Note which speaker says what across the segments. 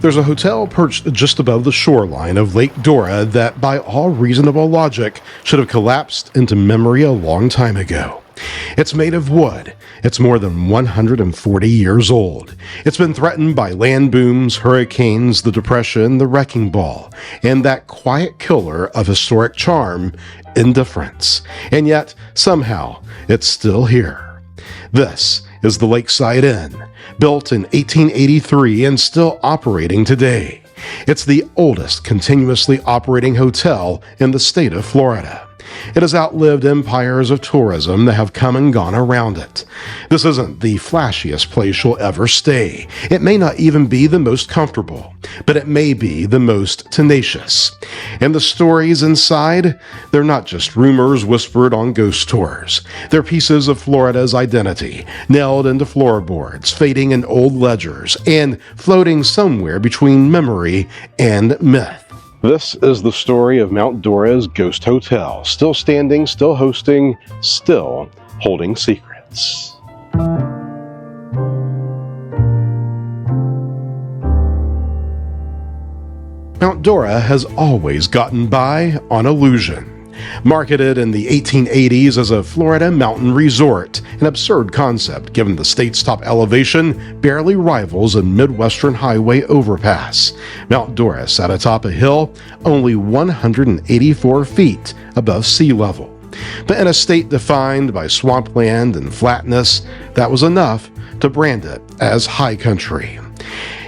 Speaker 1: There's a hotel perched just above the shoreline of Lake Dora that, by all reasonable logic, should have collapsed into memory a long time ago. It's made of wood. It's more than 140 years old. It's been threatened by land booms, hurricanes, the Depression, the wrecking ball, and that quiet killer of historic charm, indifference. And yet, somehow, it's still here. This is the Lakeside Inn, built in 1883 and still operating today. It's the oldest continuously operating hotel in the state of Florida. It has outlived empires of tourism that have come and gone around it. This isn't the flashiest place you'll ever stay. It may not even be the most comfortable, but it may be the most tenacious. And the stories inside, they're not just rumors whispered on ghost tours. They're pieces of Florida's identity, nailed into floorboards, fading in old ledgers, and floating somewhere between memory and myth. This is the story of Mount Dora's Ghost Hotel, still standing, still hosting, still holding secrets. Mount Dora has always gotten by on illusion. Marketed in the 1880s as a Florida mountain resort, an absurd concept given the state's top elevation barely rivals a Midwestern highway overpass. Mount Dora sat atop a hill only 184 feet above sea level. But in a state defined by swampland and flatness, that was enough to brand it as high country.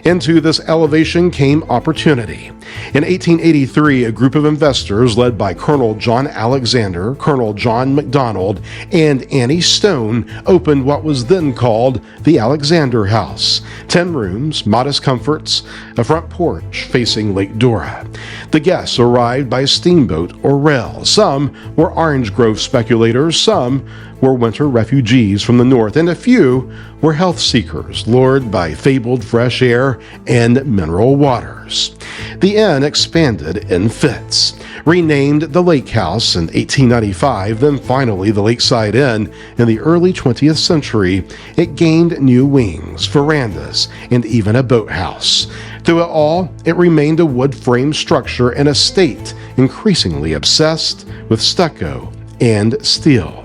Speaker 1: Into this elevation came opportunity. In 1883, a group of investors led by Colonel John Alexander, Colonel John McDonald, and Annie Stone opened what was then called the Alexander House. 10 rooms, modest comforts, a front porch facing Lake Dora. The guests arrived by steamboat or rail. Some were orange grove speculators, some were winter refugees from the north, and a few were health seekers lured by fabled fresh air and mineral waters. The inn expanded in fits. Renamed the Lake House in 1895, then finally the Lakeside Inn in the early 20th century, it gained new wings, verandas, and even a boathouse. Through it all, it remained a wood-frame structure in a state increasingly obsessed with stucco and steel.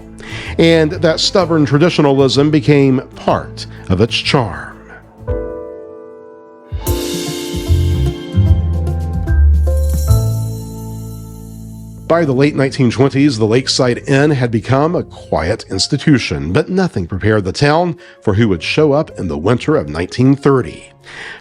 Speaker 1: And that stubborn traditionalism became part of its charm. By the late 1920s, the Lakeside Inn had become a quiet institution, but nothing prepared the town for who would show up in the winter of 1930.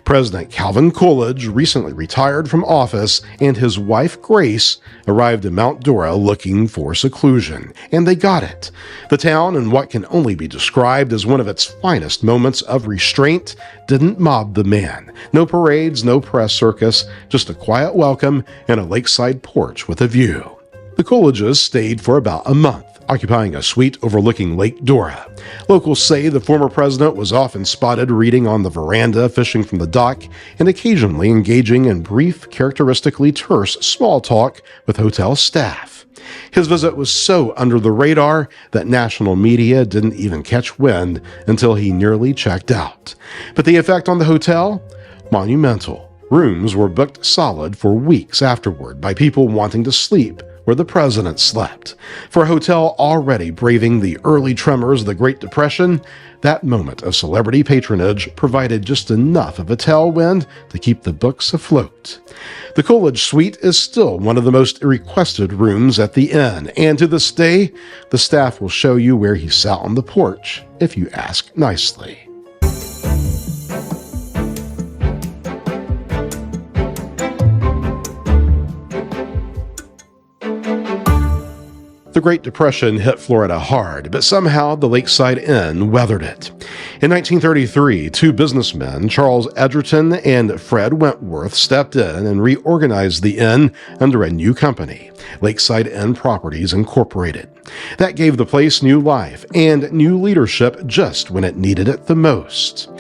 Speaker 1: President Calvin Coolidge recently retired from office, and his wife Grace arrived in Mount Dora looking for seclusion, and they got it. The town, in what can only be described as one of its finest moments of restraint, didn't mob the man. No parades, no press circus, just a quiet welcome and a lakeside porch with a view. The Coolidges stayed for about a month, occupying a suite overlooking Lake Dora. Locals say the former president was often spotted reading on the veranda, fishing from the dock, and occasionally engaging in brief, characteristically terse small talk with hotel staff. His visit was so under the radar that national media didn't even catch wind until he nearly checked out. But the effect on the hotel? Monumental. Rooms were booked solid for weeks afterward by people wanting to sleep where the president slept. For a hotel already braving the early tremors of the Great Depression, that moment of celebrity patronage provided just enough of a tailwind to keep the books afloat. The Coolidge Suite is still one of the most requested rooms at the inn, and to this day, the staff will show you where he sat on the porch if you ask nicely. The Great Depression hit Florida hard, but somehow the Lakeside Inn weathered it. In 1933, two businessmen, Charles Edgerton and Fred Wentworth, stepped in and reorganized the inn under a new company, Lakeside Inn Properties Incorporated. That gave the place new life and new leadership just when it needed it the most.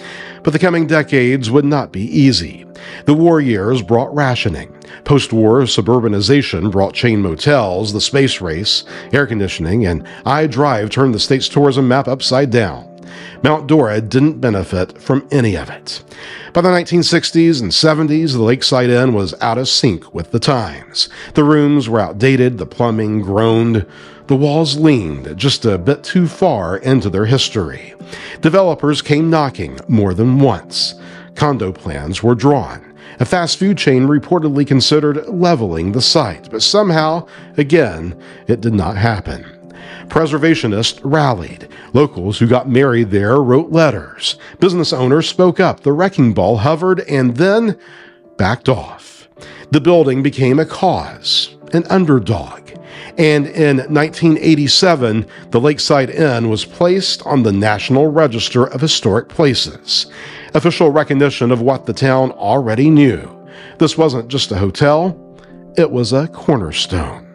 Speaker 1: But the coming decades would not be easy. The war years brought rationing. Post-war suburbanization brought chain motels, the space race, air conditioning, and iDrive turned the state's tourism map upside down. Mount Dora didn't benefit from any of it. By the 1960s and 70s, the Lakeside Inn was out of sync with the times. The rooms were outdated, the plumbing groaned, the walls leaned just a bit too far into their history. Developers came knocking more than once. Condo plans were drawn. A fast food chain reportedly considered leveling the site, but somehow, again, it did not happen. Preservationists rallied. Locals who got married there wrote letters. Business owners spoke up. The wrecking ball hovered and then backed off. The building became a cause, an underdog. And in 1987, the Lakeside Inn was placed on the National Register of Historic Places, official recognition of what the town already knew. This wasn't just a hotel, it was a cornerstone.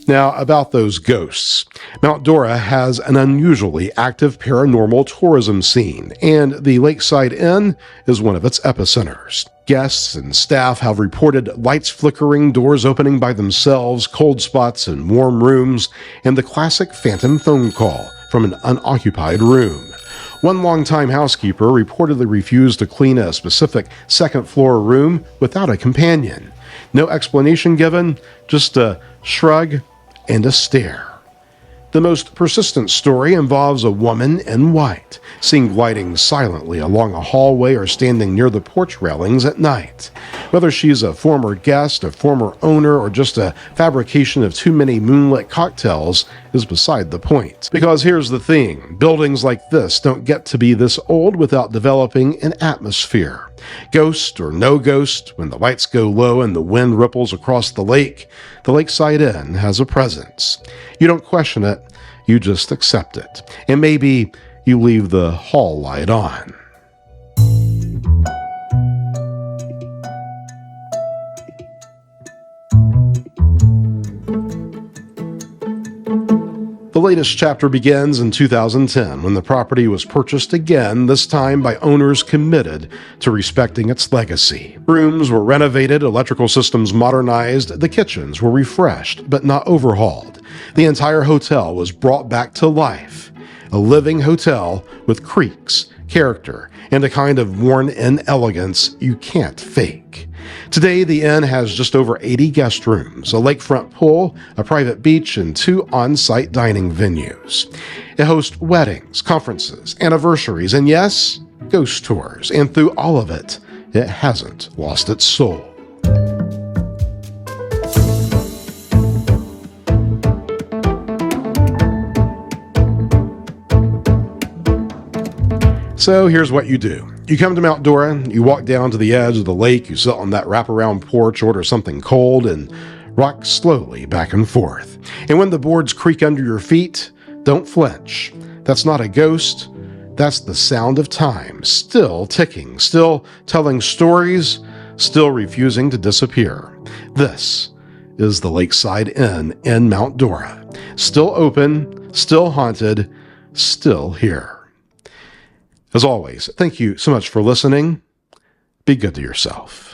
Speaker 1: Now, about those ghosts. Mount Dora has an unusually active paranormal tourism scene, and the Lakeside Inn is one of its epicenters. Guests and staff have reported lights flickering, doors opening by themselves, cold spots in warm rooms, and the classic phantom phone call from an unoccupied room. One longtime housekeeper reportedly refused to clean a specific second-floor room without a companion. No explanation given, just a shrug and a stare. The most persistent story involves a woman in white, seen gliding silently along a hallway or standing near the porch railings at night. Whether she's a former guest, a former owner, or just a fabrication of too many moonlit cocktails is beside the point. Because here's the thing, buildings like this don't get to be this old without developing an atmosphere. Ghost or no ghost, when the lights go low and the wind ripples across the Lakeside Inn has a presence. You don't question it, you just accept it. And maybe you leave the hall light on. The latest chapter begins in 2010 when the property was purchased again, this time by owners committed to respecting its legacy. Rooms were renovated, electrical systems modernized, the kitchens were refreshed but not overhauled. The entire hotel was brought back to life. A living hotel with creaks, character, and a kind of worn-in elegance you can't fake. Today, the inn has just over 80 guest rooms, a lakefront pool, a private beach, and 2 on-site dining venues. It hosts weddings, conferences, anniversaries, and yes, ghost tours. And through all of it, it hasn't lost its soul. So here's what you do. You come to Mount Dora, you walk down to the edge of the lake, you sit on that wraparound porch, order something cold, and rock slowly back and forth. And when the boards creak under your feet, don't flinch. That's not a ghost. That's the sound of time, still ticking, still telling stories, still refusing to disappear. This is the Lakeside Inn in Mount Dora. Still open, still haunted, still here. As always, thank you so much for listening. Be good to yourself.